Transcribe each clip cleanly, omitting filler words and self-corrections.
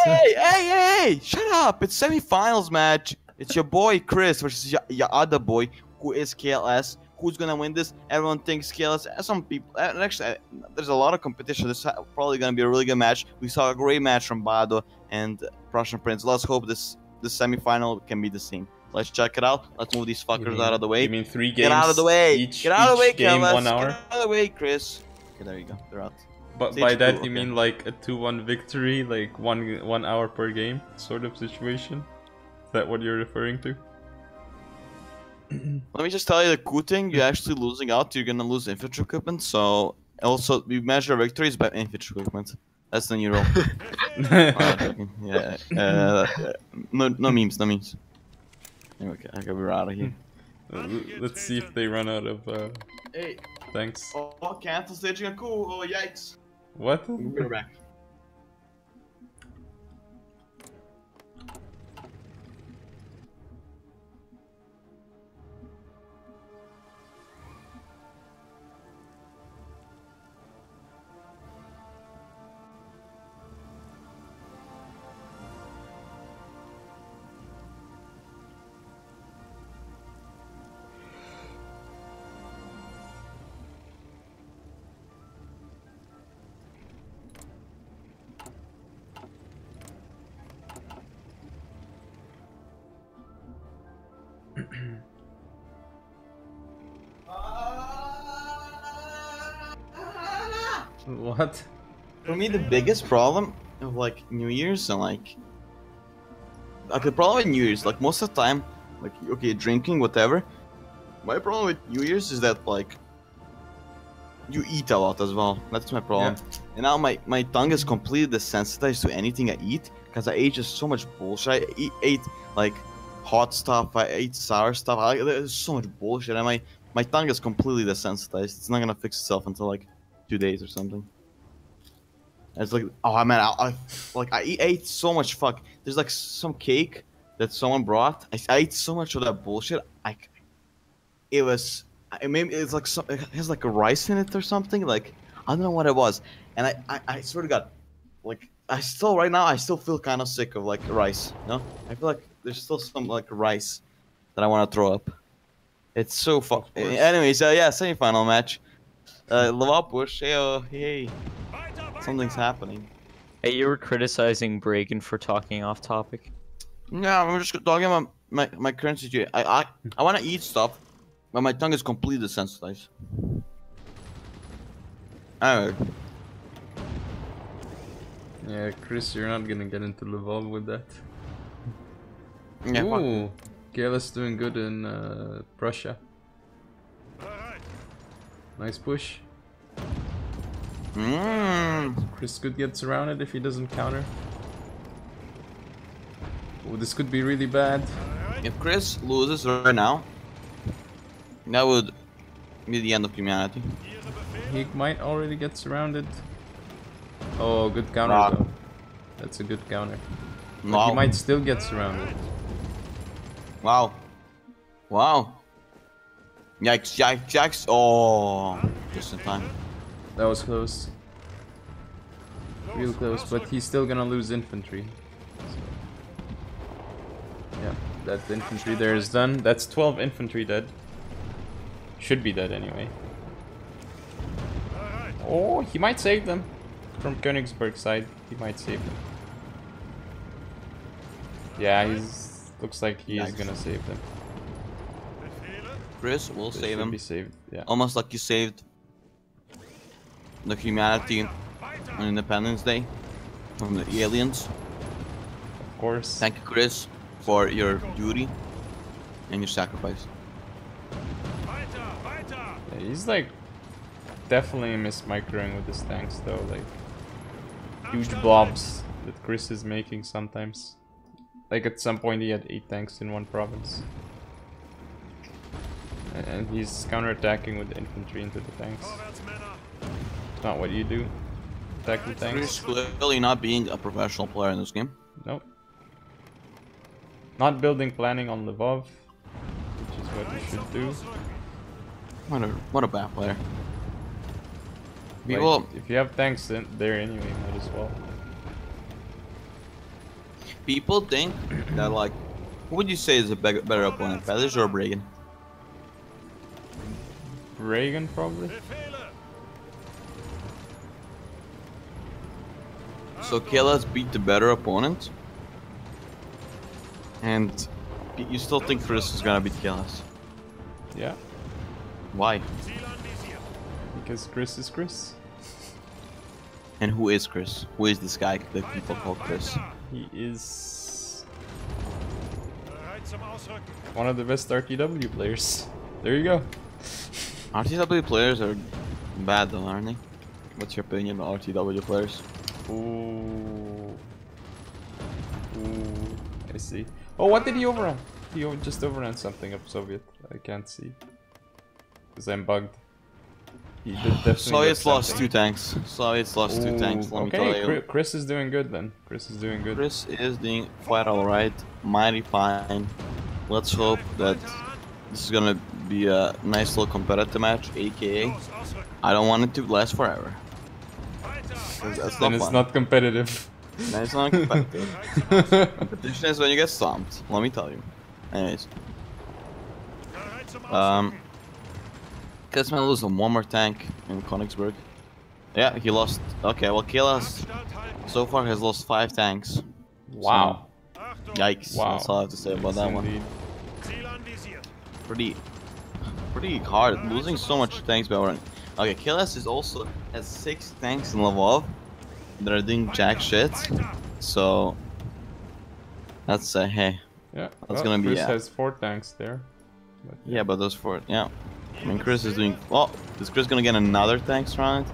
Hey! Shut up! It's semi-finals match. It's your boy Chris versus your other boy, who is KLS. Who's gonna win this? Everyone thinks KLS. Some people, actually, there's a lot of competition. This is probably gonna be a really good match. We saw a great match from Bado and Prussian Prince. Let's hope this semi-final can be the same. Let's check it out. Let's move these fuckers out of the way. You mean 3 games? Get out of the way. Get out of the way, game KLS. 1 hour? Get out of the way, Chris. Okay, there you go. They're out. But by that you mean like a 2-1 victory, like 1 hour per game sort of situation? Is that what you're referring to? Let me just tell you the cool thing, you're actually losing out, you're gonna lose infantry equipment, so also we measure victories by infantry equipment. That's the new rule. No memes. Okay, we're out of here. Let's see if they run out of hey. Thanks. Oh, cancel staging, cool. Oh, yikes. What? We're back. What? For me, the biggest problem of like New Year's and like, the problem with New Year's, like most of the time, like okay, drinking, whatever. My problem with New Year's is that like, you eat a lot as well. That's my problem. Yeah. And now my tongue is completely desensitized to anything I eat because I ate just so much bullshit. I ate like hot stuff. I ate sour stuff. There's so much bullshit, and my tongue is completely desensitized. It's not gonna fix itself until like 2 days or something. It's like, oh man, I ate so much fuck. There's like some cake that someone brought. I ate so much of that bullshit. Maybe it's like it has like a rice in it or something. Like I don't know what it was. And I swear to God, like I still feel kind of sick of like rice. You know, I feel like there's still some like rice that I want to throw up. It's so fuck. Anyways, yeah, semi-final match. Level push. Hey. Something's happening. Hey, you were criticizing Bragan for talking off topic. Yeah, I'm just talking about my current situation. I want to eat stuff, but my tongue is completely desensitized. Anyway. Yeah, Chris, you're not gonna get into Lvov with that. Yeah, ooh, KLS doing good in Prussia. Nice push. Chris could get surrounded if he doesn't counter. Oh, this could be really bad. If Chris loses right now, that would be the end of humanity. He might already get surrounded. Oh, good counter though. That's a good counter. But he might still get surrounded. Wow. Yikes. Oh, just in time. That was close. Real close, but he's still gonna lose infantry. So, yeah, that infantry there is done. That's 12 infantry dead. Should be dead anyway. Oh, he might save them. From Königsberg side, he might save them. Yeah, looks like he is gonna save them. Chris will save him. Be saved, yeah. Almost like you saved the humanity on Independence Day from the aliens. Of course. Thank you, Chris, for your duty and your sacrifice. Yeah, he's like definitely mismicroing with his tanks though, like huge blobs that Chris is making sometimes. Like at some point he had 8 tanks in one province. And he's counterattacking with the infantry into the tanks. Not what you do. Attack the tanks. Chris clearly not being a professional player in this game. Nope. Not building planning on Lvov, which is what you should do. What a bad player. Like, if you have tanks in there anyway, might as well. People think that like, who would you say is a better opponent, Pelish or Bragan? Reagan probably. So KLS beat the better opponent, and you still think Chris is gonna beat KLS? Yeah, Why? because Chris is Chris. And who is Chris? Who is this guy that people call Chris? He is one of the best RTW players. There you go. RTW players are bad though, aren't they? What's your opinion on RTW players? Ooh. Ooh. I see. Oh, what did he overrun? He just overran something of Soviet. I can't see. Because I'm bugged. He did definitely Soviets lost something. 2 tanks. Soviets lost 2 tanks, let me tell Okay, you. Chris is doing good then. Chris is doing good. Chris is doing quite alright. Mighty fine. Let's hope that this is gonna be a nice little competitive match, aka I don't want it to last forever. That's Then not it's fun. not competitive. Then it's not competitive. Competition is when you get stomped, let me tell you. Anyways. KLS might lose on one more tank in Königsberg. Yeah, he lost. Okay, well, KLS so far has lost 5 tanks. Wow. So, yikes. Wow. That's all I have to say about that one. Indeed. Pretty hard. Losing so much tanks by running. Okay, KLS is also has 6 tanks in Lvov that are doing jack shit. So that's hey. Yeah. That's gonna be Chris yeah. has 4 tanks there. But Yeah, but those 4 yeah. I mean, Chris is doing. Oh, is Chris gonna get another tanks around it?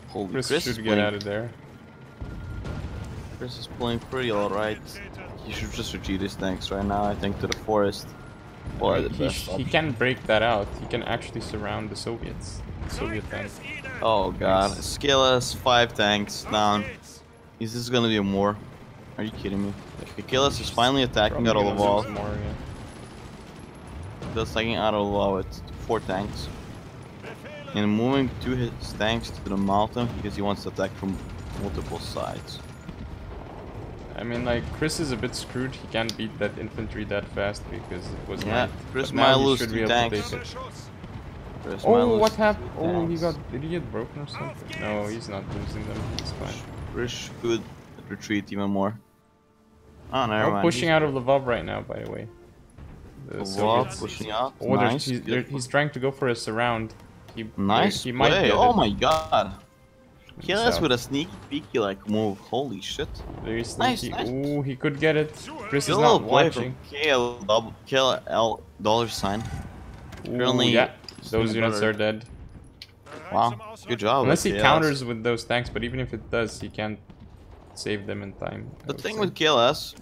Holy, Chris Chris should is get playing. out of there. Chris is playing pretty alright. He should just retreat his tanks right now, I think, to the forest. Or the best He option. can break that out. He can actually surround the Soviets. The Soviet tanks. Oh god. KLS 5 tanks down. Is this gonna be a more? Are you kidding me? Okay, KLS is finally attacking out of the Probably wall. gonna lose more, yeah. Just attacking out of the wall with 4 tanks. And moving to his tanks to the mountain because he wants to attack from multiple sides. I mean, like, Chris is a bit screwed. He can't beat that infantry that fast because it was Yeah, night. Chris But now might he lose should 2 be able to tanks. take it. Chris might Oh, lose what 2 happened? Oh, he tanks. got. Did he get broken or something? No, he's not losing them. It's fine. Chris could retreat even more. Oh, never We're mind. pushing out of Lvov right now, by the way. The Lvov Soviets. pushing out. Oh, Nice. he's trying to go for a surround. Nice he might play. get Oh it. my god. KLS So- with a sneaky peeky like move. Holy shit. Very sneaky. Nice. Ooh, he could get it. Chris Good is little not play watching. from KLL dollar sign. Ooh, Currently, yeah, those Singleplayer. units are dead. Wow. Good job. Unless he KLS. counters with those tanks, but even if it does, he can't save them in time. I The would thing say. with KLS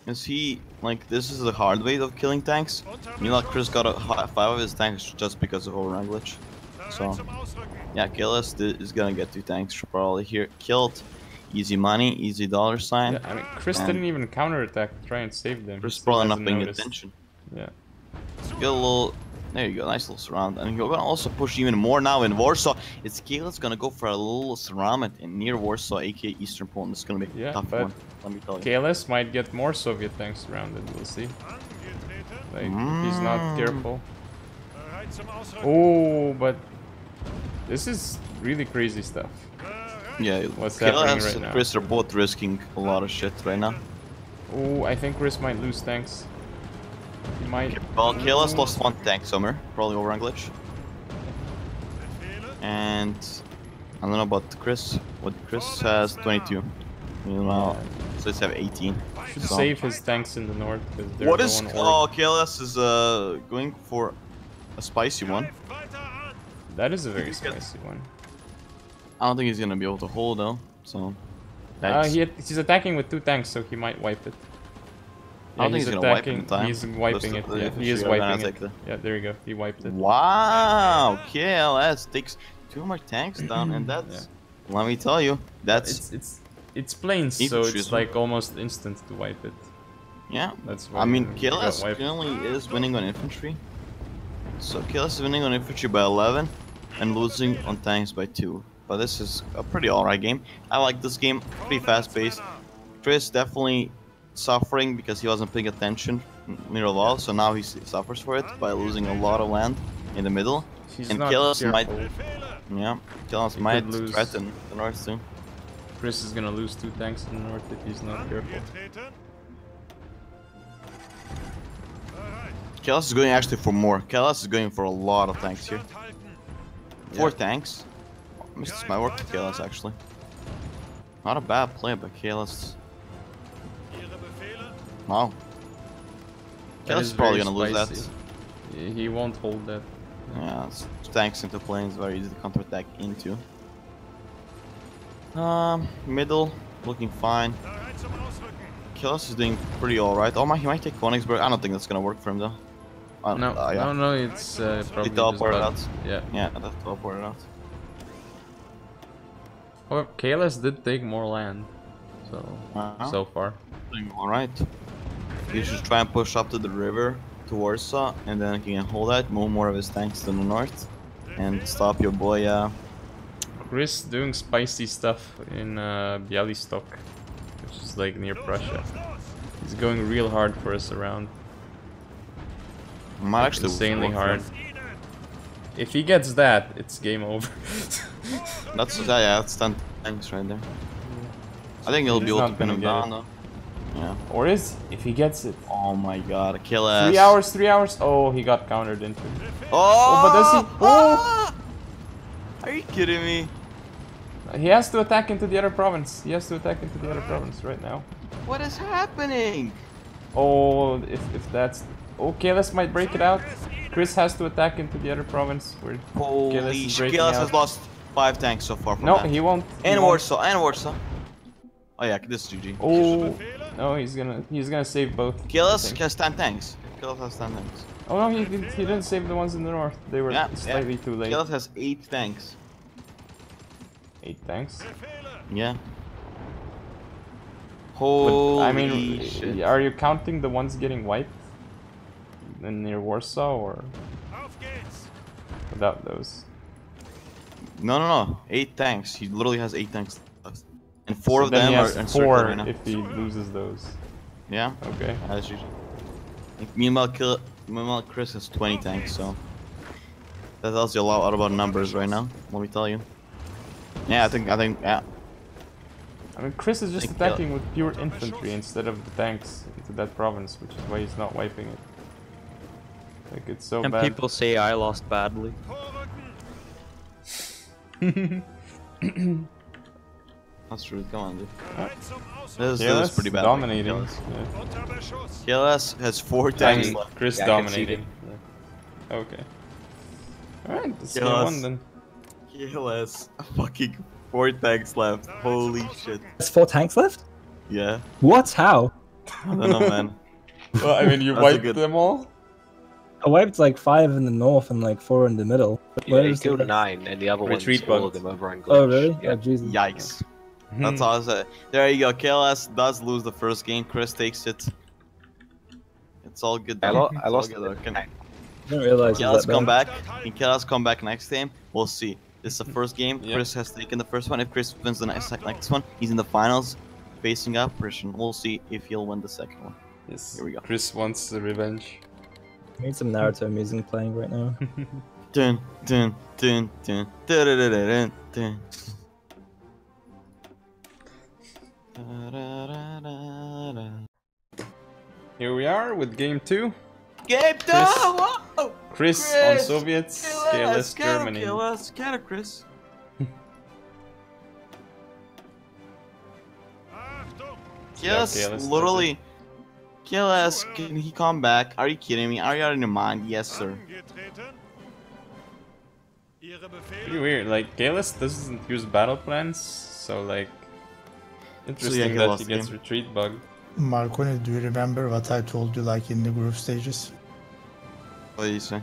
is he like this is the hard way of killing tanks. You know, like Chris got 5 of his tanks just because of overrun glitch. So yeah, KLS is gonna get 2 tanks probably here. Killed. Easy money, easy dollar sign. Yeah, I mean, Chris And- didn't even counterattack to try and save them. Chris He still probably not hasn't paying noticed. attention. Yeah. Get a little. There you go, nice little surround. And you're gonna also push even more now in Warsaw. It's KLS gonna go for a little surround in near Warsaw, aka Eastern Poland. It's gonna be a Yeah, tough but one. Let me tell you. KLS might get more Soviet tanks surrounded. We'll see. Like, if he's not careful. Oh, but this is really crazy stuff. Yeah, What's happening KLS right and now? Chris are both risking a lot of shit right now. Oh, I think Chris might lose tanks. He might. Well, KLS lost 1 tank somewhere, probably overrun glitch. And I don't know about Chris. What Chris has 22. You know, so let's have 18. Should So- save his tanks in the north because they're What the is? one Oh, KLS is going for a spicy one. That is a very spicy one. I don't think he's gonna be able to hold though. So. that's- He's attacking with 2 tanks, so he might wipe it. I don't think he's gonna wipe it in time. He's wiping it. Just the Yeah, he is infantry are gonna wiping it. take the- Yeah, there you go. He wiped it. Wow, KLS takes 2 more tanks down, and that's. Let me tell you, that's It's plains, so Infantry it's as well. like almost instant to wipe it. yeah. That's why I mean, he got KLS wiped. currently is winning on infantry. So KLS is winning on infantry by 11 and losing on tanks by 2. but this is a pretty alright game. I like this game, pretty fast-paced. Chris definitely suffering because he wasn't paying attention near the wall, so now he suffers for it by losing a lot of land in the middle. He's and not KLS careful. might, yeah, KLS might lose. threaten the north soon. Chris is gonna lose 2 tanks in the north if he's not careful. KLS is going actually for more. KLS is going for a lot of tanks here. 4 tanks. Missed my work with KLS actually. Not a bad play by KLS. Wow. That KLS is is probably very gonna lose that. spicy. He won't hold that. Yeah, tanks into planes, very easy to counterattack into. Middle, looking fine. KLS is doing pretty alright. Oh my, he might take Königsberg. I don't think that's gonna work for him though. No, Yeah. no, it's probably He just teleported bad. out. Yeah. Yeah, that teleported out. However, KLS did take more land, so far. Doing alright. You should try and push up to the river to Warsaw, and then he can hold that, move more of his tanks to the north, and stop your boy. Chris doing spicy stuff in Bialystok, which is like near Prussia. He's going real hard for us around. Might actually Insanely work for hard. him. If he gets that, it's game over. That's 10 tanks right there. I think he'll be He's able to not pin gonna him get down it. though. Yeah. Or is if he gets it? Oh my god, KLS. 3 hours, 3 hours. Oh, he got countered into. Oh, but does he? Oh! Are you kidding me? He has to attack into the other province. He has to attack into the other province right now. What is happening? Oh, if that's... Oh, KLS might break it out. Chris has to attack into the other province where Holy KLS is shit, breaking KLS out. has lost 5 tanks so far from No, that. he won't. And he won't. Warsaw, and Warsaw. Oh yeah, this is GG. Oh, no, he's gonna save both. I KLS think. has 10 tanks. KLS has 10 tanks. Oh no, he didn't save the ones in the north. They were slightly too late. KLS has 8 tanks. 8 tanks. Yeah. But, Holy I mean, shit. are you counting the ones getting wiped near Warsaw or without those? No. 8 tanks. He literally has 8 tanks left. And 4 So of then them he are has encircled 4 right now. if he loses those. Yeah? Okay. That's GG. Meanwhile, Chris has 20 tanks, so... That tells you a lot about numbers right now, let me tell you. Yeah, I think, yeah. I mean, Chris is just Think attacking with pure infantry instead of the tanks into that province, which is why he's not wiping it. Like, it's so And bad. people say I lost badly. That's true, come on, dude. KLS This is pretty bad. dominating. KLS. Yeah. KLS has 4 I tanks mean, left. Chris Yeah, I can see dominating. Yeah. Okay. Alright, that's game KLS. 1 then. KLS, fucking 4 tanks left. Holy shit. There's 4 tanks left? Yeah, What? How? I don't know, man. Well, I mean, you That's a wiped good- them all? I wiped like 5 in the north and like 4 in the middle. Yeah, Where he is the killed rest? 9, and the other ones Retreat all of bugs. them over on glitch. Oh really? Yeah. Oh Jesus. Yikes. Hmm. That's all I said. There you go. KLS does lose the first game. Chris takes it. It's all good. I, though. I It's all lost good, though. Can I didn't realize it was KLS that come bad. back? Can KLS come back next game? We'll see. This is the first game. Yeah. Chris has taken the first one. If Chris wins the next one, he's in the finals, facing up Christian. We'll see if he'll win the second one. Yes. Here we go. Chris wants the revenge. I need some Naruto music playing right now. Dun dun dun dun dun dun dun dun. Here we are with game 2. Game two! Whoa! Chris on Soviets, KLS Germany. KLS, get it, Chris. KLS KLS, literally. KLS, can he come back? Are you kidding me? Are you out of your mind? Yes, sir. Pretty weird, like KLS doesn't use battle plans, so like interesting he that lost he the gets game. retreat bug. Markoni, do you remember what I told you like in the group stages? What did you say?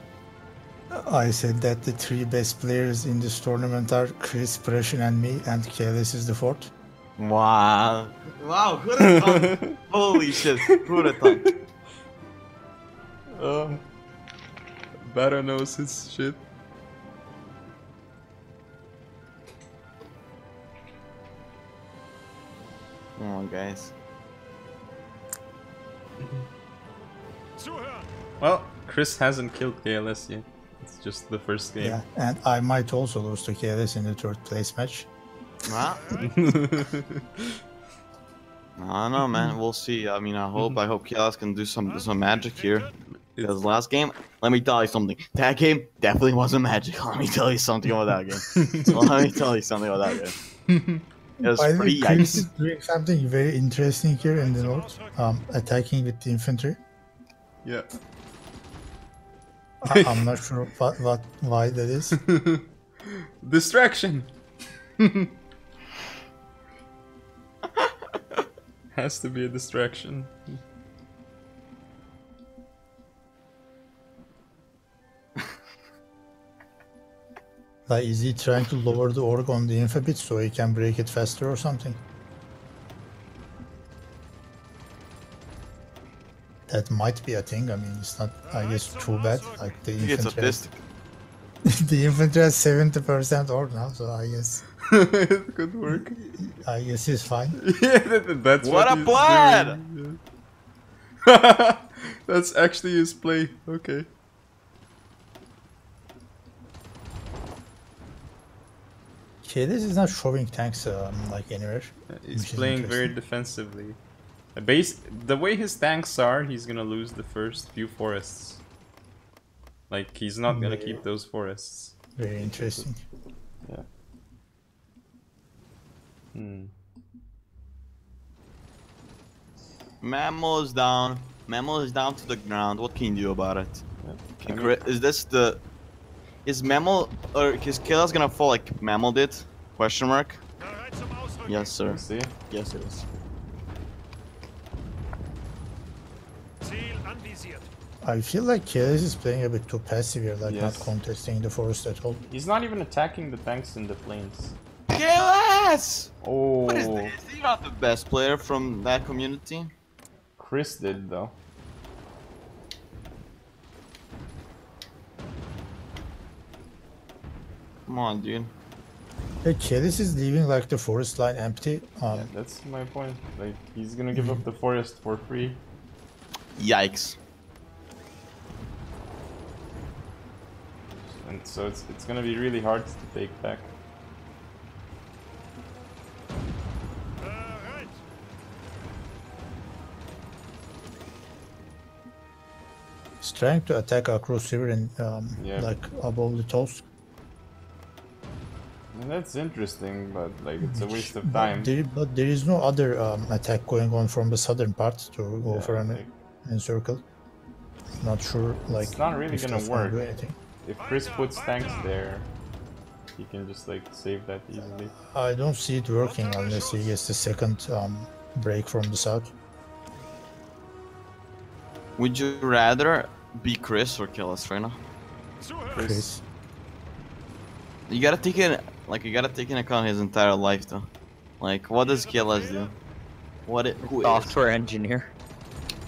I said that the 3 best players in this tournament are Chris, Prussian and me, and KLS is the 4th. Wow. Wow, who would have thought? Holy shit, who would have thought? Batter knows his shit. Come on, guys. Well, Chris hasn't killed KLS yet. It's just the first game. Yeah, and I might also lose to KLS in the third place match. Nah. I don't know, man. We'll see. I mean, I hope KLS can do some magic here. Because last game, let me tell you something. That game definitely wasn't magic. Let me tell you something about that game. So let me tell you something about that game. It was By the way, pretty Chris is yikes. doing something very interesting here in the north. Attacking with the infantry. Yeah. I'm not sure why that is. Distraction! Has to be a distraction. Like, is he trying to lower the org on the info bit so he can break it faster or something? That might be a thing. I mean, it's not, I guess, too bad. Like the It's infantry, has, autistic. the infantry has 70% org now, so I guess It could work. he's fine. Yeah, that's What a he's plan! doing, yeah. That's actually his play. Okay. KLS is not showing tanks like anywhere. He's which is playing very interesting. defensively. The way his tanks are, he's gonna lose the first few forests. Like, he's not gonna keep those forests. Very interesting. Yeah. Memo is down. Memo is down to the ground. What can you do about it? Yeah. Is this the... Is Memo... Or is KLS gonna fall like Memo did? Question mark? Yes, sir. See? Yes, it is. I feel like KLS is playing a bit too passive here, like Yes. not contesting the forest at all. He's not even attacking the tanks in the plains. KLS! Oh, What is this? You're not the best player from that community. Chris did though. Come on, dude. Yeah, KLS is leaving like the forest line empty. Yeah, that's my point. Like, he's gonna give up the forest for free. Yikes. And so it's gonna be really hard to take back. He's trying to attack across river and Yeah. like above the toes. And that's interesting, but like it's a waste of time. But there is no other attack going on from the southern part to go Yeah, for an like, encircle. Not sure, like it's not really if gonna that's work. do anything. If Chris puts tanks there, he can just like save that easily. I don't see it working unless he gets the second break from the south. Would you rather be Chris or KLS right now? Chris. You gotta take in, like, you gotta take into account his entire life, though. Like, what does KLS do? Who is? Software engineer.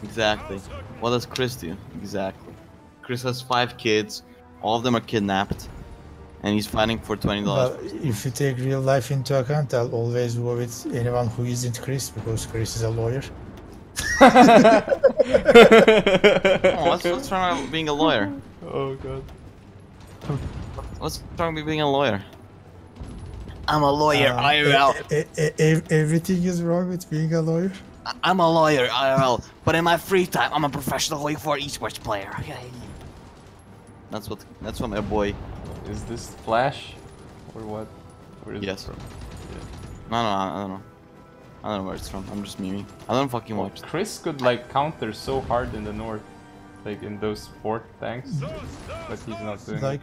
Exactly. What does Chris do? Exactly. Chris has 5 kids. All of them are kidnapped, and he's fighting for $20. But if you take real life into account, I'll always go with anyone who isn't Chris because Chris is a lawyer. Oh, what's wrong with being a lawyer? Oh god. What's wrong with being a lawyer? I'm a lawyer, IRL. Everything is wrong with being a lawyer. I'm a lawyer, IRL. But in my free time, I'm a professional HoI4 esports player. That's what my boy. Is this Flash? Or what? Where is Yes. it from? No, I don't know. I don't know where it's from. I'm just memeing. I don't fucking watch it. Chris could like counter so hard in the north. Like in those fort tanks. But he's not doing Like,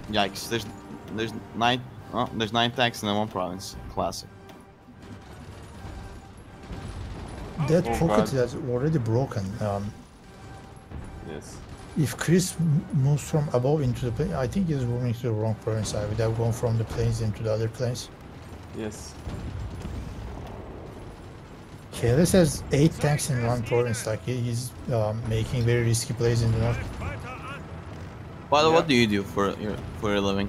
it. Yikes! There's 9 tanks in the one province. Classic. that Oh, pocket God. is already broken. Yes. If Chris moves from above into the plane, I think he's moving to the wrong province. I would have gone from the plains into the other plains. Yes. KLS has 8 tanks in one province. Like he's making very risky plays in the north. By the way, Yeah. what do you do for your living?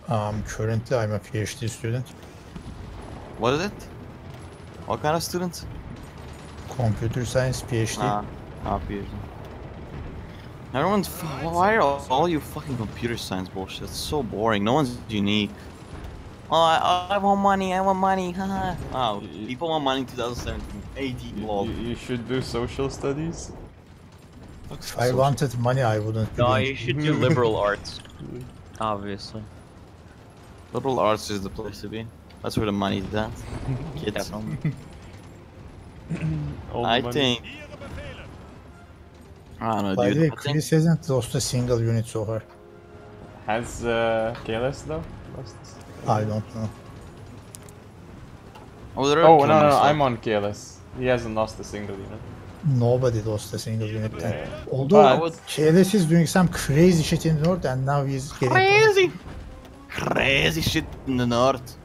Currently, I'm a PhD student. What is it? What kind of student? Computer science PhD. PhD. Everyone's. Why are all you fucking computer science bullshit? It's so boring. No one's unique. Oh, I want money. I want money. Haha. Wow. People want money in 2017. 18. Lol. You should do social studies. If I wanted money, I wouldn't be No, doing you should do liberal arts. Obviously. Liberal arts is the place to be. That's where the money's at. Kids. Definitely. All the I money. think. I don't know, By dude. the way, I think- Chris hasn't lost a single unit so far. Has KLS though? Lost this? I don't know. Oh, they're Oh killing no, myself. I'm on KLS. He hasn't lost a single unit. Nobody lost a single unit. Yeah. And although But- KLS is doing some crazy shit in the north, and now he's getting Crazy! Crazy shit in the north.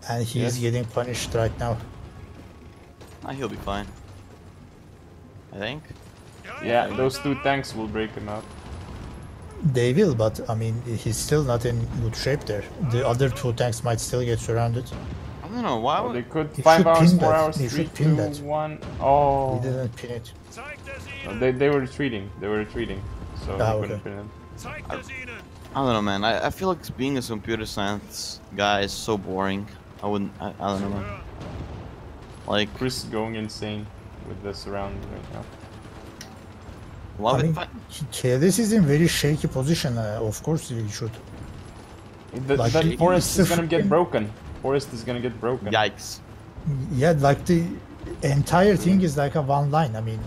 and he's Yes. getting punished right now. He'll be fine. I think. Yeah, those two tanks will break him out. They will, but I mean, he's still not in good shape there. The other two tanks might still get surrounded. I don't know, why Oh, would they could He 5 should hours, pin 4 that. hours, He 3, should pin 2, that. 1. Oh, He didn't pin it. no, they were retreating. They were retreating, so Ah, he okay. couldn't pin him. I don't know, man. I feel like being a computer science guy is so boring. I wouldn't. I don't know, man. Like, Chris is going insane with the surround right now. love I it. mean, But KLS is in very shaky position. Of course, he should. Like, That forest it's is a gonna get freaking- broken. Forest is gonna get broken. yikes. Yeah, like the entire thing is like a one line. I mean,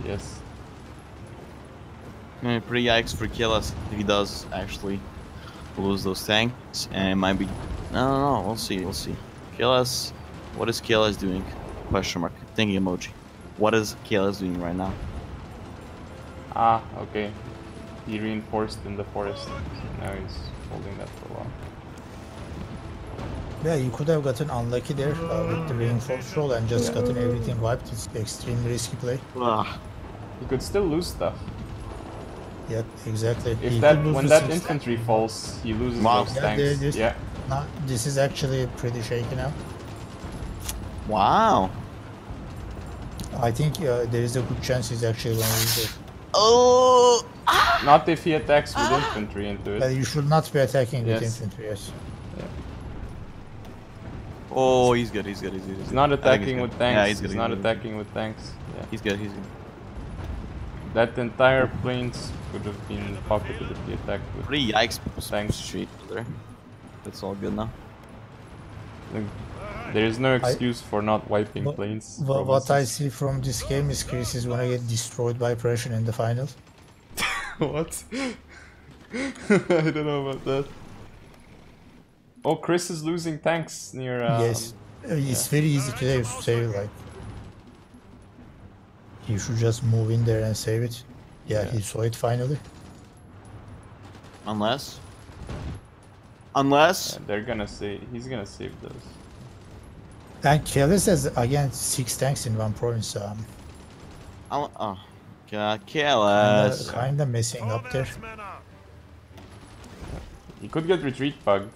Yes. I mean, pretty yikes for KLS if he does actually lose those tanks, and it might be. I don't know. We'll see. We'll see. KLS. What is KLS doing? Question mark. Thinking emoji. What is KLS doing right now? Ah, okay. He reinforced in the forest. Now he's holding that for a while. yeah, you could have gotten unlucky there with the reinforced roll and just gotten everything wiped. It's extremely risky play. Ah, He could still lose stuff. Yeah, exactly. If He that could lose when the that six- infantry falls, he loses Wow. those Yeah, tanks. this- Yeah. Now, this is actually pretty shaky now. wow. I think there is a good chance he's actually going to lose it. Oh. Not if he attacks with infantry into But it. you should not be attacking with Yes. infantry, yes. Oh, he's good. He's good. He's good. He's not I think attacking good. with tanks. Yeah, he's good. He's not good. attacking with tanks. Yeah. He's good. He's good. That entire plains could have been pocketed if he attacked with. Pretty yikes. Thanks. Straight there. That's all good now. Like, there is no excuse for not wiping What- plains. What I see from this game is Chris is gonna get destroyed by Prussian in the finals. What? I don't know about that. Oh, Chris is losing tanks near. Yes, it's very easy today to save, like. You should just move in there and save it. Yeah, he saw it finally. Unless. They're gonna save. He's gonna save those. And KLS has, again, 6 tanks in one province. Oh. God, KLS. Kinda messing up there. He could get retreat bugged.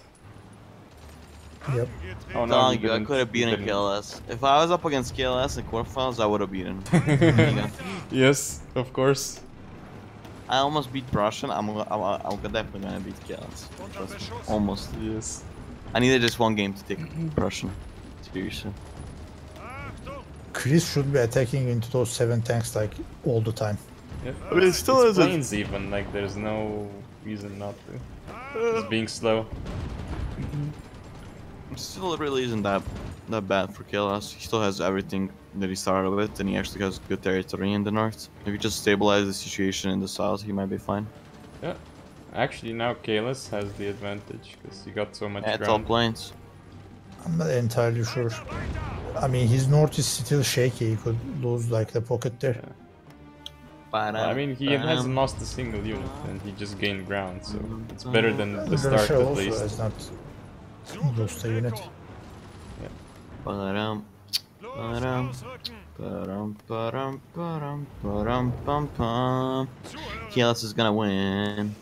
Yep. Oh no, Telling he you, I didn't- could have he beaten didn't. KLS. If I was up against KLS in quarterfinals, I would have beaten him. Yes, of course. I almost beat Prussian. I'm definitely gonna beat KLS. Trust me. Almost. Yes. I needed just one game to take Prussian. Seriously. Chris should be attacking into those 7 tanks like all the time. Yeah. I mean, it still it's isn't- plains even. Like there's no reason not to. Just being slow. It still really isn't that bad for KLS. He still has everything that he started with, and he actually has good territory in the north. If you just stabilize the situation in the south, he might be fine. Yeah. Actually, now KLS has the advantage because he got so much Yeah, it's all ground. plains. I'm not entirely sure. I mean, his north is still shaky. He could lose like the pocket there. I mean, he hasn't lost a single unit, and he just gained ground, so it's better than the start Russia at also least. has not lost a unit. Ba-dum, ba-dum, ba-dum, ba-dum, ba-dum, ba-dum, bum, bum. KLS is gonna win.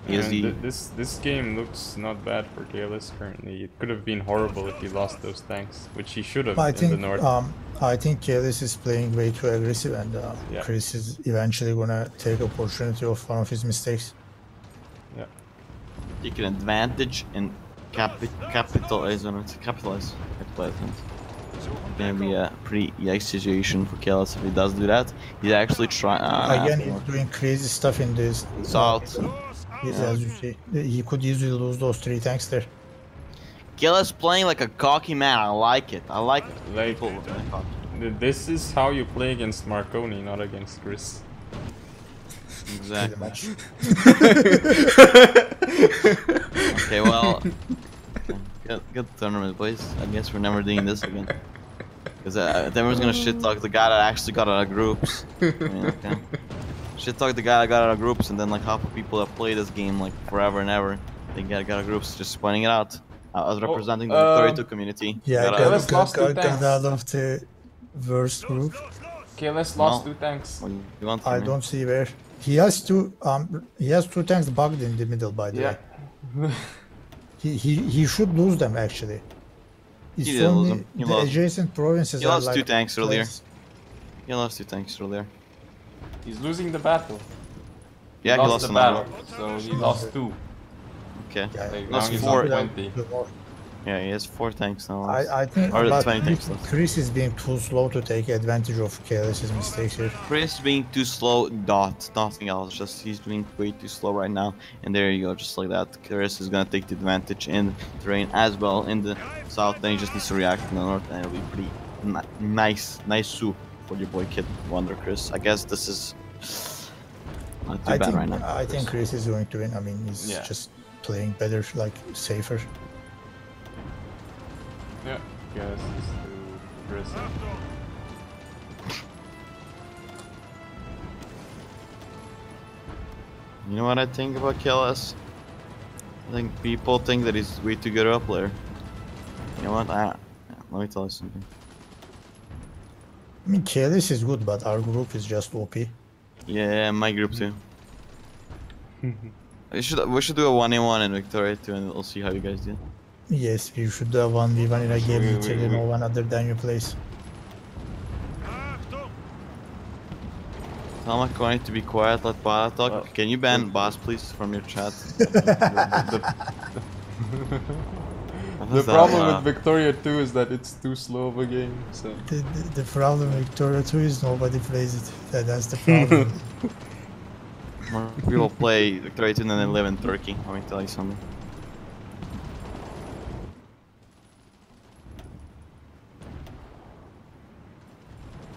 ESD. This game looks not bad for KLS currently. It could have been horrible if he lost those tanks, which he should have in the north. I think KLS is playing way too aggressive, and Yeah. Chris is eventually gonna take opportunity of one of his mistakes. Yeah. Take an advantage and capitalize on it. Capitalize on it. Gonna be a pretty yikes situation for KLS if he does do that. He's actually trying. Again, he's doing crazy stuff in this South. As you see, he could easily lose those 3 tanks there. KLS playing like a cocky man. I like it. I like Like, people playing cocky. this is how you play against Markoni, not against Chris. Pretty Exactly. much. Okay, well, good tournament, boys. I guess we're never doing this again. Because everyone's gonna shit talk the guy that actually got out of groups. I mean, okay. Shit talk the guy that got out of groups, and then like half the people that play this game like forever and ever, they got out of groups, just pointing it out. I was representing the Victoria 2 community. Yeah, KLS lost 2 got tanks. out of the worst group. KLS lost No. 2 tanks. What do you want from I me? don't see where he has 2 tanks bugged in the middle, by the Yeah. way. He should lose them actually. It's He didn't lose only them. He the lost. adjacent provinces He are lost like 2 tanks earlier. place. He lost 2 tanks earlier. He's losing the battle. Yeah, he lost the another battle, one. so he lost 2. Okay. Yeah, Like, Lost now he's 4. on 20. Yeah, he has 4 tanks now. I think Or but 20 tanks left. Chris is being too slow to take advantage of KLS's mistakes here. Chris being too slow, nothing else. Just he's being way too slow right now. And there you go, just like that. Chris is gonna take the advantage in terrain as well in the south. Then he just needs to react in the north, and it'll be pretty nice soup for your boy Kid Wonder, Chris. I guess this is not too bad right now. I think Chris is going to win. I mean, he's Yeah. just playing better, like safer. Yeah, KLS is too aggressive. You know what I think about KLS? I think people think that he's way too good of a player. You know what? Let me tell you something. I mean, KLS is good, but our group is just OP. Yeah, my group too. we should do a 1v1 in Victoria too, and we'll see how you guys do. Yes, we should do a 1v1 in a game We- literally no one other than you plays. Tell Markoni to be quiet, let Bada talk. Can you ban Boss please from your chat? The problem with Victoria 2 is that it's too slow of a game, so... The problem with Victoria 2 is nobody plays it. That's the problem. More people play Victoria 2 than they live in Turkey, let me tell you something.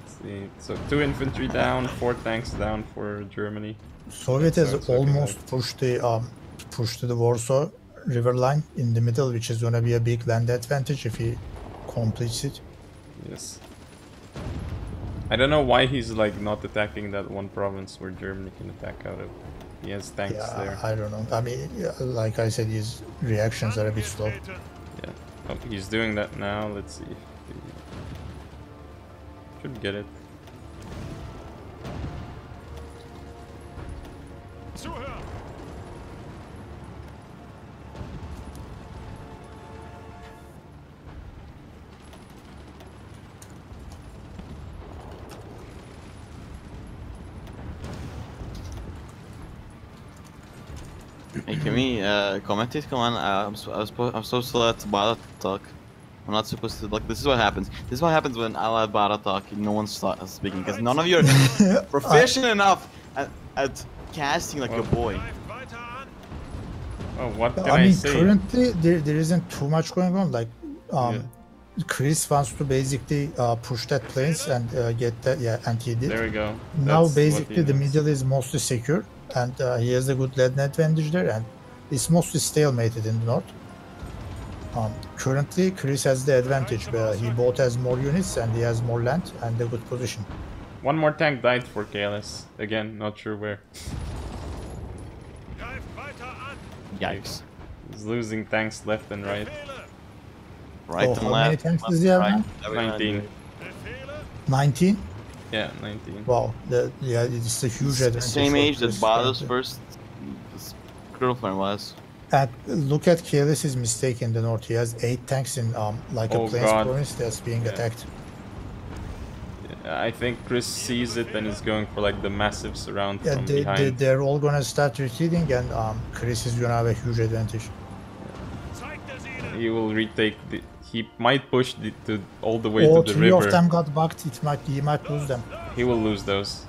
See, so 2 infantry down, 4 tanks down for Germany. Soviet So has it's looking almost pushed the Warsaw river line in the middle, which is gonna be a big land advantage if he completes it. Yes. I don't know why he's like not attacking that one province where Germany can attack out of. He has tanks Yeah, there. I don't know. I mean, yeah, like I said, his reactions are a bit slow. Yeah. Oh, he's doing that now. Let's see if he should get it. Hey, can we commentate? Come on, I'm supposed to let Bada talk. I'm not supposed to, like, this is what happens. This is what happens when I let Bada talk and no one's speaking, because none of you are proficient enough at casting like a boy. Oh, what can I I mean, say? currently there isn't too much going on. Like, Chris wants to basically push that planes and get that. Yeah, and he did. There we go. Now That's what basically he the needs. middle is mostly secure, and he has a good land advantage there, and it's mostly stalemated in the north. Currently, Chris has the advantage where he both has more units and he has more land and a good position. One more tank died for KLS. Again, not sure where. Yikes. He's losing tanks left and right. Right and how many left. tanks does he have now? 19. 19? Yeah, 19. Wow, it's a huge It's the advantage. same for age that Chris Bada's currently. first girlfriend-wise. And look at KLS's mistake in the north. He has 8 tanks in like a Oh, plains God. province that's being attacked. I think Chris sees it and is going for like the massive surround Yeah, from behind. they're all gonna start retreating, and Chris is gonna have a huge advantage. He will retake the. He might push all the way All to the 3 river. of them got bugged. He might lose them. He will lose those.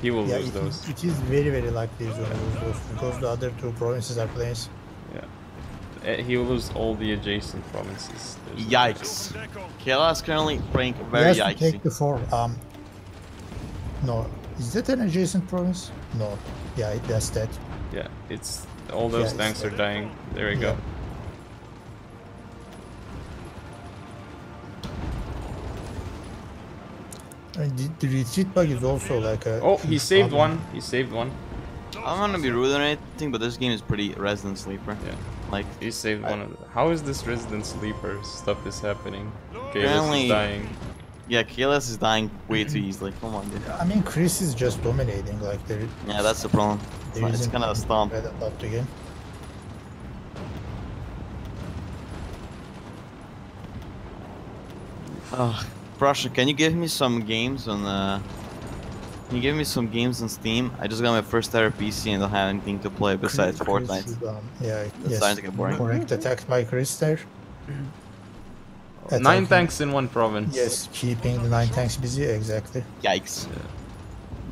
He will Yeah, lose those. it is very, very likely he's gonna lose those because the other 2 provinces are plains. Yeah. He will lose all the adjacent provinces. There's no- Yikes. KLS currently playing He very has to yikesy. take the 4. No, is that an adjacent province? No. Yeah, that's that. Yeah, it's all those Yeah, tanks it's- are dying. There we Yeah. go. I mean, the retreat bug is also like a. Oh, he huge saved problem. one. He saved one. I'm gonna be rude or anything, but this game is pretty resident sleeper. Yeah. Like, He saved one of them. How is this resident sleeper stuff is happening? Okay, this Apparently- is dying. yeah, KLS is dying way too easily. Come on, dude. I mean, Chris is just dominating. Like Yeah, that's the problem. there It's isn't kind of a stomp. bad about the game. Prussian, can you give me some games on Can you give me some games on Steam? I just got my first ever PC and don't have anything to play besides Chris Fortnite. should, yeah, It's yes. starting to get boring. Correct attack by Chris there. 9 Attacking- tanks in one province. Yes, keeping the 9 tanks busy, exactly. Yikes.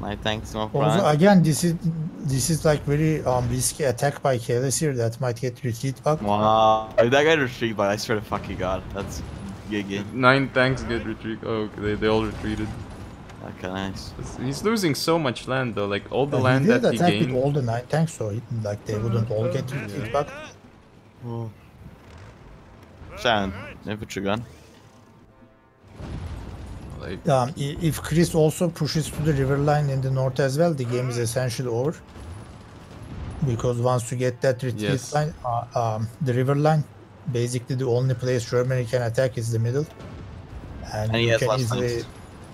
My thanks, my Also, friend. again, this is like very risky attack by KLS here that might get retreat bug. Wow. If that guy retreat, but I swear to fucking god, that's giggy. 9 tanks get retreat. Oh, they all retreated. Okay, nice. He's losing so much land though. Like all the He land did that he attack gained. with all the 9 tanks, so like they wouldn't all get retreat bug. Oh. Shannon, infantry gun. Like If Chris also pushes to the river line in the north as well, the game is essentially over. Because once you get that retreat Yes. line, the river line, basically the only place Germany can attack is the middle. And he you has can less easily, tanks.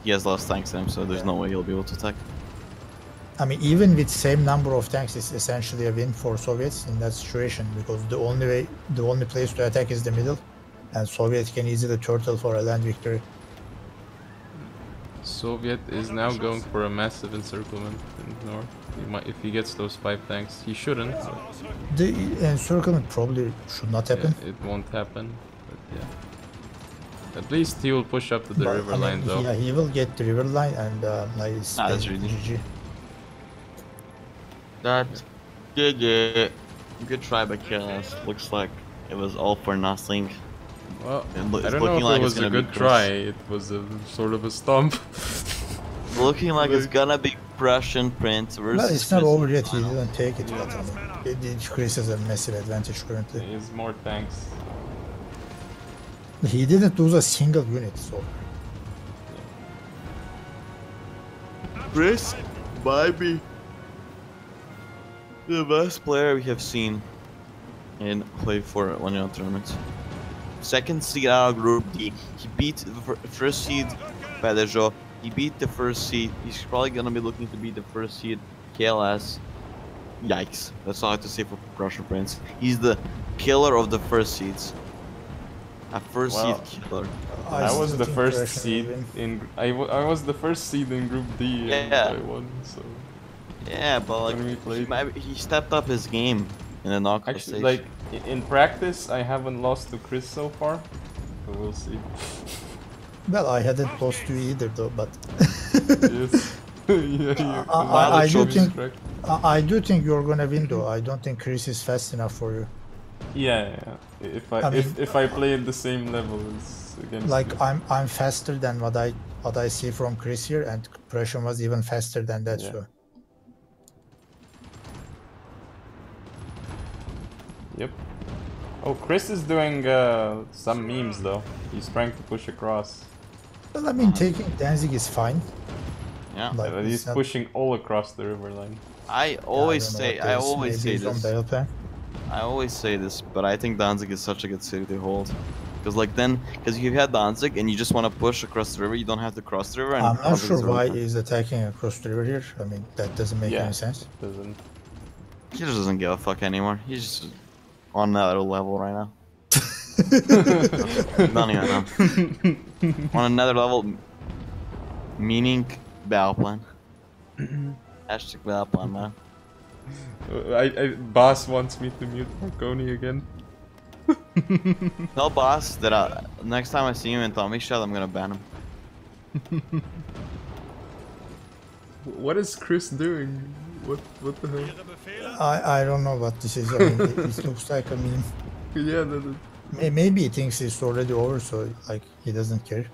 He has less tanks than him, so there's no way he'll be able to attack. I mean, even with same number of tanks, it's essentially a win for Soviets in that situation because the only place to attack is the middle, and Soviets can easily turtle for a land victory. Soviet is now going for a massive encirclement in the north. He might, if he gets those 5 tanks, he shouldn't. But The encirclement probably should not happen. yeah, it won't happen. But yeah, at least he will push up to the But, river I mean, line though. Yeah, he will get the river line and nice. That's really- GG. That GG. Good try by KLS. Looks like it was all for nothing. Well, It's I don't know looking if like it it's was a gonna be good Chris. try. It was a sort of a stomp. Looking like it's gonna be Prussian Prince versus. Well, it's not Chris. over yet. He didn't take it, but I mean, Chris has a massive advantage currently. He has more tanks. He didn't lose a single unit, so Chris might be the best player we have seen in HoI4 1v1 tournaments. Second seed out of Group D. He beat the first seed Ro4. He beat the first seed. He's probably gonna be looking to beat the first seed KLS. Yikes. That's all I have to say for ThePrussianPrince. He's the killer of the first seeds. A first Well, seed killer. I was still the think first Russian seed will win. in. I was the first seed in Group D. And Yeah. I won. So Yeah, but like When we played- he stepped up his game in the knockout actually, stage. like in practice, I haven't lost to Chris so far. So we'll see. well, I hadn't lost to either though, but Yes. yeah. I do Chris think- cracked. I do think you're gonna win though. I don't think Chris is fast enough for you. Yeah. If I mean- if I play at the same level as against Like Chris. I'm faster than what I see from Chris here, and Prussian was even faster than that. Yeah. So Yep. Oh, Chris is doing some memes though. He's trying to push across. well, I mean, taking Danzig is fine. yeah. Like, But he's it's not- pushing all across the river line. I always don't know say what I this- always maybe say it's on this. battle plan. I always say this, but I think Danzig is such a good city to hold. Because like then, because you had Danzig and you just want to push across the river, you don't have to cross the river. And I'm not Danzig sure is why really he's attacking across the river here. I mean, that doesn't make Yeah. any sense. Doesn't. He just doesn't give a fuck anymore. He's just on another level right now. Not even know. On another level, meaning battle plan. Hashtag battle plan, man. Boss wants me to mute Markoni again. Tell boss that next time I see him in Tommy Shot, I'm gonna ban him. What is Chris doing? What the hell? I don't know what this is. I mean, it looks like a meme. Yeah, Maybe he thinks it's already over, so like he doesn't care.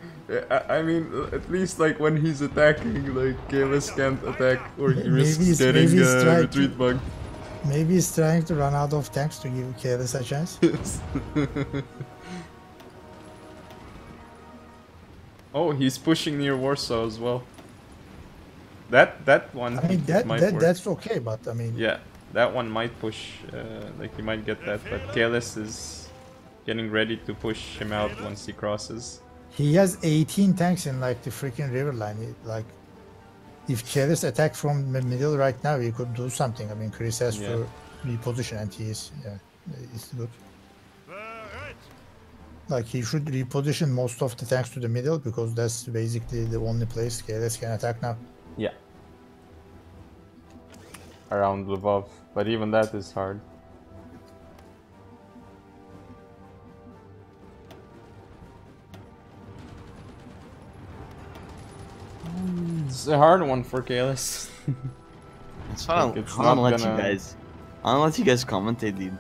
I mean, at least like when he's attacking, like KLS can't attack or he risks Maybe getting he's a trying retreat bug. Maybe he's trying to run out of tanks to give KLS a chance. Yes. Oh, he's pushing near Warsaw as well. That one. I mean might work. that's okay, but I mean Yeah, that one might push. Like he might get that, but KLS is getting ready to push him out once he crosses. he has 18 tanks in like the freaking river line. Like if KLS attack from the middle right now, he could do something. I mean Chris has to reposition, and it's good. Like he should reposition most of the tanks to the middle because that's basically the only place KLS can attack now. Yeah. Around Lvov, but even that is hard. It's a hard one for KLS. It's fun. Like, it's I don't not let gonna- you guys. I don't let you guys commentate, dude.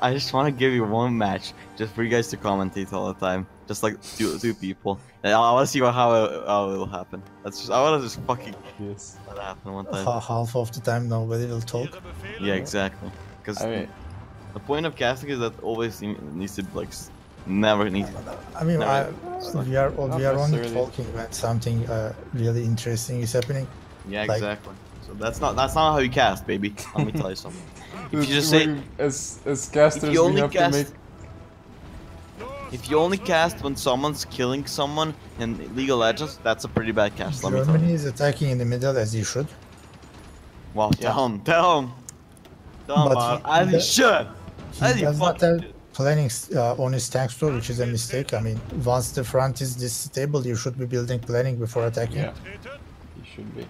I just want to give you one match just for you guys to commentate all the time, just like two people. And I want to see how it will happen. That's just I want to just fucking Yes. let it happen one time. Half of the time nobody will talk. Yeah, exactly. Because I mean, the point of casting is that always needs to like never need. I mean, No, we are only necessarily. talking when something really interesting is happening. Yeah, Like- exactly. So that's not how you cast, baby. Let me tell you something. If you just say as casters, you we only have cast- to make. if you only cast when someone's killing someone in League of Legends, that's a pretty bad cast. Let me tell Germany you. is attacking in the middle as he should. Well, tell him, man. But As he should. As He he does not fucking have planning on his tank store, which is a mistake. I mean, once the front is this stable, you should be building planning before attacking. Yeah, he should be.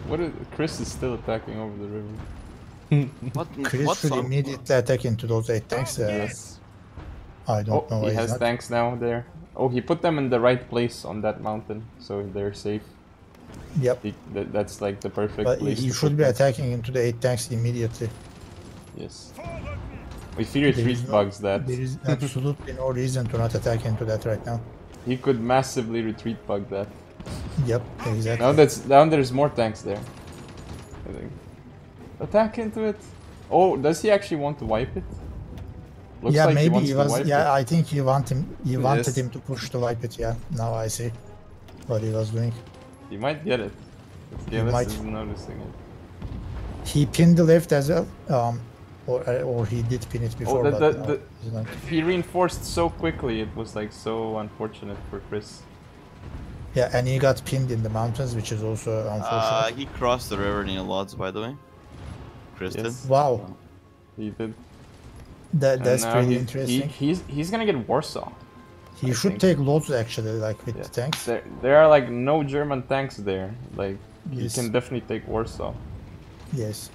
What is Chris is still attacking over the river. What? Chris What should song? immediately attack into those 8 tanks. Yes. I don't know Oh, why he he's has not. tanks now there. Oh, he put them in the right place on that mountain, so they're safe. Yep. That's like the perfect But place. he to should put be them. attacking into the 8 tanks immediately. Yes. If he There is retreat no- bugs that, There is absolutely no reason to not attack into that right now. he could massively retreat bug that. Yep, exactly. Now there's more tanks there. I think. Attack into it. Oh, does he actually want to wipe it? Looks yeah, like maybe wants he to was. wipe Yeah, it. I think he wanted Yes. him to push to wipe it. Yeah, now I see what he was doing. He might get it. But He KLS might. is noticing it. He pinned the left as well, or he did pin it before. the- but the- he's not. He reinforced so quickly, it was like so unfortunate for Chris. Yeah, and he got pinned in the mountains, which is also unfortunate. He crossed the river near Lodz, by the way. Chris did. Yes. Wow, He did. that's And now pretty interesting. He's gonna get Warsaw. He I should think. take loads actually, like with Yeah. the tanks. There are like no German tanks there. Like Yes. you can definitely take Warsaw. Yes.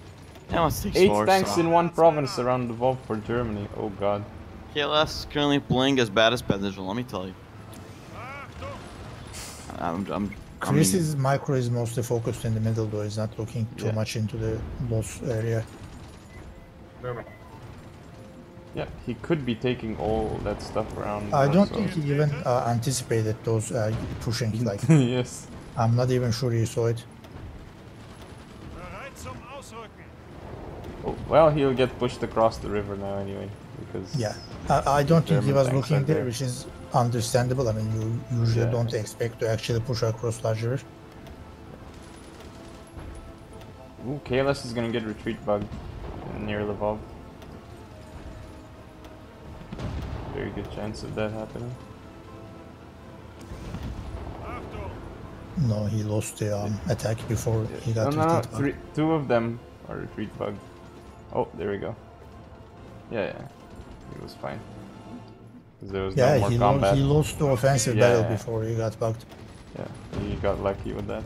Now let's take 8 Warsaw. tanks in one province around the Volk for Germany. Oh god. KLS is currently playing as bad as Pedagel, let me tell you. Chris's micro is mostly focused in the middle, though. He's not looking too Yeah. much into the boss area. Yeah, he could be taking all that stuff around. I don't Warsaw. think he even anticipated those pushing. Like, Yes. I'm not even sure he saw it. Oh, well, he'll get pushed across the river now anyway, because Yeah, I don't think he German was tanks looking are there, there. which is understandable. I mean, you usually Yeah. don't expect to actually push across large river. Ooh, KLS is gonna get retreat bug near Lvov. Very good chance of that happening. No, he lost the attack before he No, got no, no, retreat bug. two of them are retreat bug. Oh, there we go. Yeah, yeah, he was fine. 'Cause there was Yeah, no more combat. he lost the offensive Yeah, battle yeah. before he got bugged. Yeah, he got lucky with that.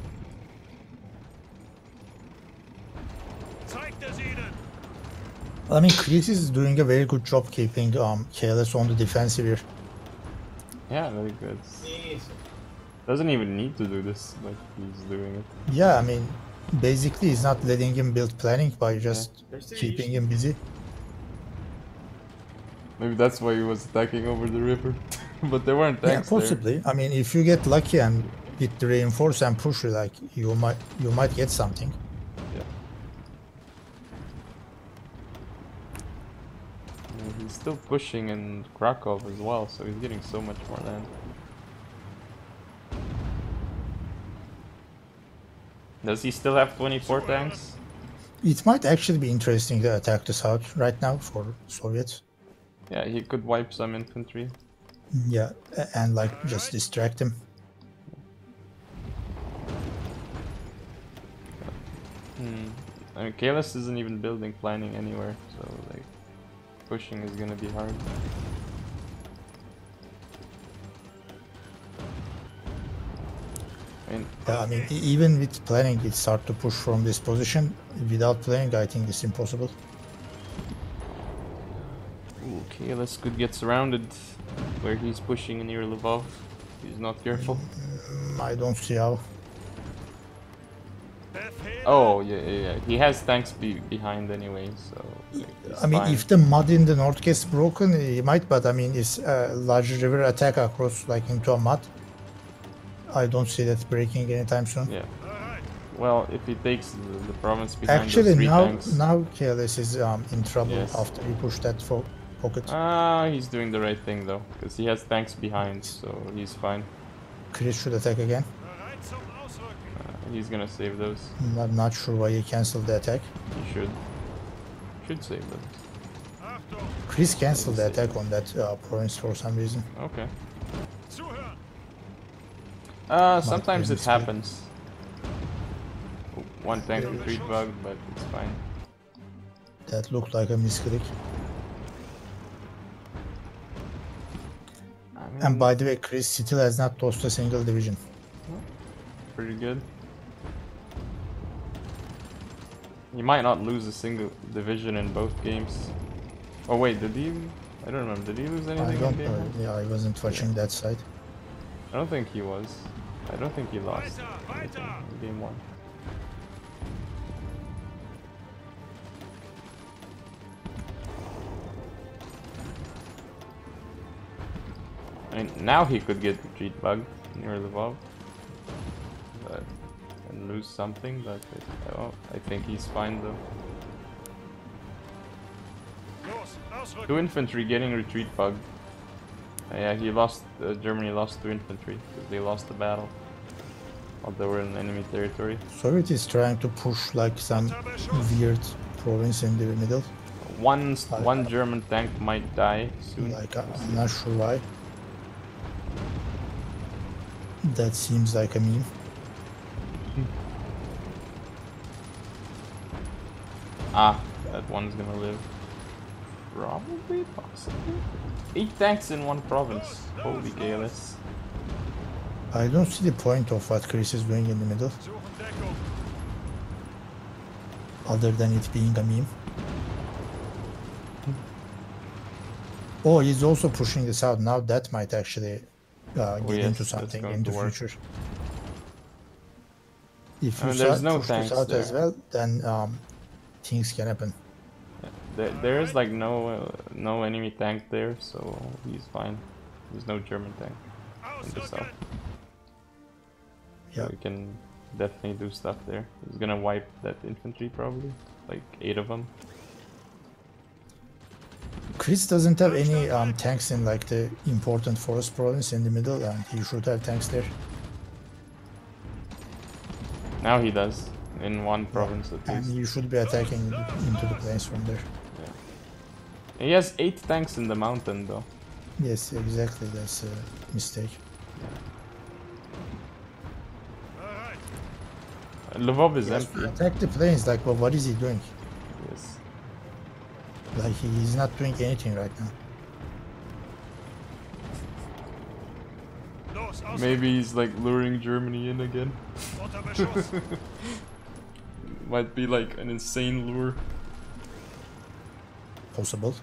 I mean, Chris is doing a very good job keeping KLS on the defensive here. Yeah, very good. Doesn't even need to do this, like he's doing it. Yeah, I mean, basically he's not letting him build planning by just keeping him busy. Maybe that's why he was attacking over the river. But there weren't Yeah, tanks there. possibly. I mean, if you get lucky and with the reinforce and push, like you might get something. Yeah. And he's still pushing in Krakow as well, so he's getting so much more land. Does he still have 24 tanks? It might actually be interesting to attack the south right now for Soviets. Yeah, he could wipe some infantry. Yeah, and like just distract him. I mean, KLS isn't even building planning anywhere, so like pushing is gonna be hard. Yeah, I mean, even with planning, it's hard to push from this position. Without planning, I think it's impossible. Ooh, KLS could get surrounded where he's pushing near Lvov. He's not careful. I don't see how. Oh, yeah. He has tanks behind anyway, so... like, I mean, fine. if the mud in the north gets broken, he might, but I mean, it's a large river attack across, like, into a mud. I don't see that breaking anytime soon. Yeah. Well, if he takes the province behind Actually, those three now tanks... KLS is in trouble Yes. after he pushed that pocket. He's doing the right thing though, because he has tanks behind, so he's fine. Chris should attack again. He's gonna save those. I'm not sure why he cancelled the attack. He should save those. Chris cancelled the attack on that province for some reason. Okay. Sometimes it happens. Oh, one tank retreat bug, but it's fine. That looked like a misclick. And by the way, Chris still has not lost a single division. Pretty good. You might not lose a single division in both games. Oh wait, did he? I don't remember. Did he lose anything? I don't in game know. one? Yeah, I wasn't watching that side. I don't think he was. I don't think he lost anything in game one. I mean, now he could get retreat bug near Lvov, but and lose something. But I think he's fine though. Two infantry getting retreat bug. Yeah, he lost. Germany lost 2 infantry because they lost the battle while they were in enemy territory. Soviet is trying to push like some weird province in the middle. One German tank might die soon. Like I'm not sure why. That seems like a meme. That one's gonna live. Probably, possibly. 8 tanks in one province. Holy KLS. I don't see the point of what Chris is doing in the middle. Other than it being a meme. Oh, he's also pushing this out. Now that might actually get yes, into that's something going in the to work. future. If I you mean, there's no push tanks this out there. as well, then things can happen. There is like no enemy tank there, so he's fine. There's no German tank in the south. Yeah. So we can definitely do stuff there. He's gonna wipe that infantry probably, like 8 of them. Chris doesn't have any tanks in like the important forest province in the middle, and he should have tanks there. Now he does, in one province at And least. you should be attacking into the plains from there. He has 8 tanks in the mountain though. Yes, exactly. That's a mistake. Lvov is Yes, empty. attack the planes. Like, well, what is he doing? Yes. Like, he's not doing anything right now. Maybe he's like luring Germany in again. Might be like an insane lure. Possible.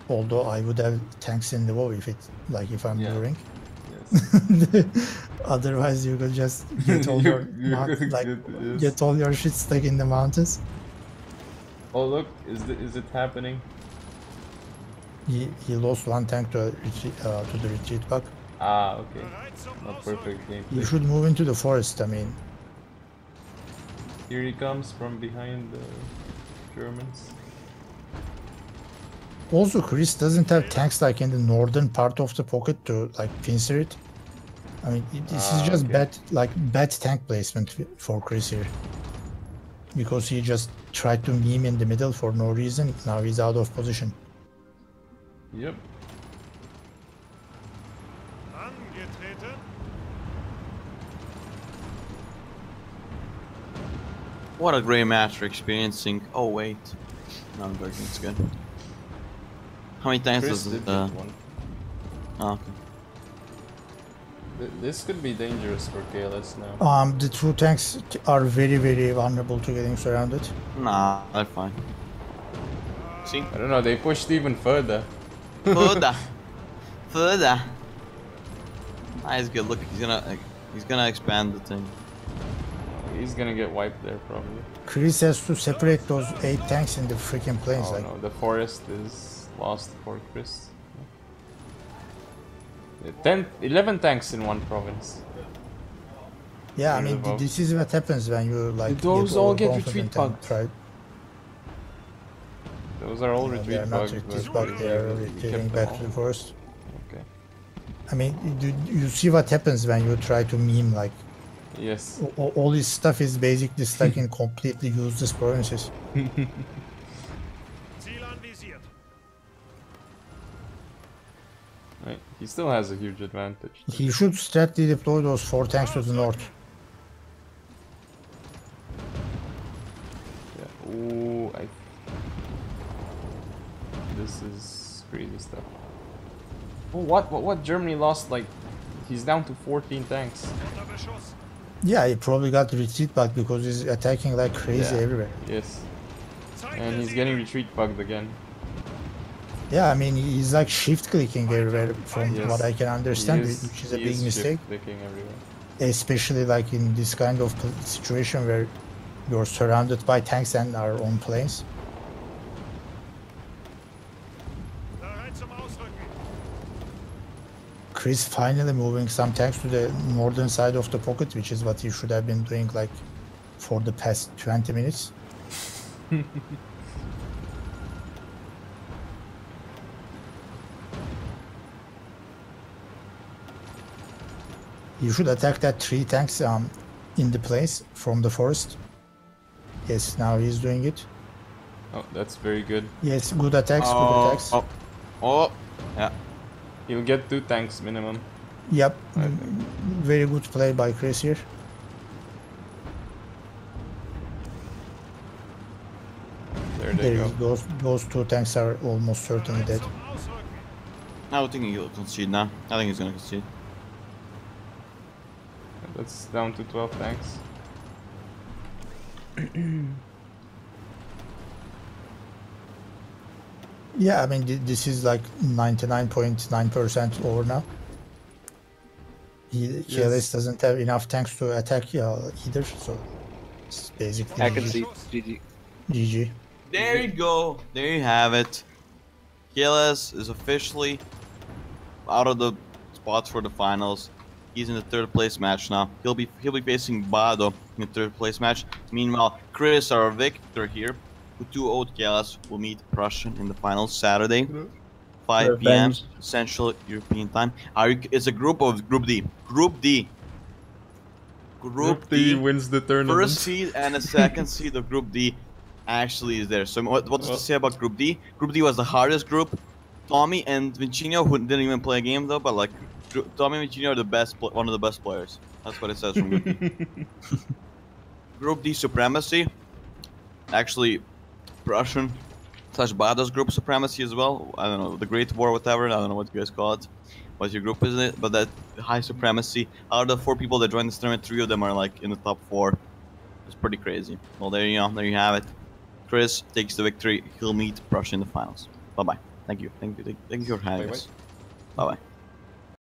Although I would have tanks in the WoW if I'm Yeah. luring. Yes. Otherwise, you could just get all your get all your shit stuck in the mountains. Oh look, is it happening? He lost one tank to the retreat bug. Ah, okay. Not perfect game. You should move into the forest. I mean, Here he comes from behind the Germans. also Chris doesn't have tanks like in the northern part of the pocket to like pincer it. I mean, this is just okay. bad tank placement for Chris here. Because he just tried to meme in the middle for no reason. Now he's out of position. Yep. What a great match we're experiencing. Oh wait, no, I'm working. It's good. How many times Chris does did it? get one. Oh, okay. This could be dangerous for KLS now. The two tanks are very vulnerable to getting surrounded. Nah, they're fine. See? I don't know, they pushed even further. Further. Further. Nice, good. Look, he's gonna expand the thing. He's gonna get wiped there probably. Chris has to separate those 8 tanks in the freaking planes. Oh Like, no, the forest is lost for Chris. 11 tanks in one province. yeah, I Really mean, well. this is what happens when you like. Those all get overconfident retreat and bugged. try- Those are all They retreat are not bugs. retreat but bugged. They are we retreating kept back them to the all. forest. Okay. I mean, you see what happens when you try to meme like Yes. all this stuff is basically stuck in completely useless provinces. Right. He still has a huge advantage. He should strategically deploy those 4 tanks to the north. Yeah. Ooh, this is crazy stuff. Oh, what? Germany lost like. He's down to 14 tanks. Yeah, he probably got the retreat back because he's attacking like crazy Yeah. everywhere. Yes. And he's getting retreat bugged again. Yeah, I mean, he's like shift clicking everywhere from Yes. what I can understand, He is- which is a he big is mistake. shift-clicking everywhere. Especially like in this kind of situation where you're surrounded by tanks and are on planes. Chris finally moving some tanks to the northern side of the pocket, which is what he should have been doing like for the past 20 minutes. You should attack that 3 tanks in the place from the forest. Yes, now he's doing it. Oh, that's very good. Yes, good attacks, good attacks. Oh, yeah. He'll get 2 tanks minimum. Yep, I think. very good play by Chris here. There they go. Those 2 tanks are almost certainly dead. I don't think he'll concede now. I think he's gonna concede. That's down to 12 tanks. Yeah, I mean, this is like 99.9% over now. KLS doesn't have enough tanks to attack either, so it's basically I can GG. see GG. GG. There you go. There you have it. KLS is officially out of the spots for the finals. He's in the 3rd place match now. He'll be facing Bado in the 3rd place match. Meanwhile, Chris, our victor here, who 2-0'd KLS, will meet Prussian in the finals Saturday, 5 p.m. Revenge. Central European time. It's a group D. Group D wins the tournament. First seed and a second seed of Group D actually is there. So what does it say about Group D? Group D was the hardest group. Tommy and Vincino, who didn't even play a game though, but like Tommy and Vincino are one of the best players. That's what it says from Group D. Group D supremacy. Actually, Prussian / Bada's group supremacy as well. I don't know, the Great War, whatever. I don't know what you guys call it. What your group is in it, but that high supremacy. Out of the 4 people that joined this tournament, 3 of them are like in the top 4. It's pretty crazy. Well, there you go. There you have it. Chris takes the victory. He'll meet Prussia in the finals. Bye bye. Thank you. Thank you for having us. Bye bye.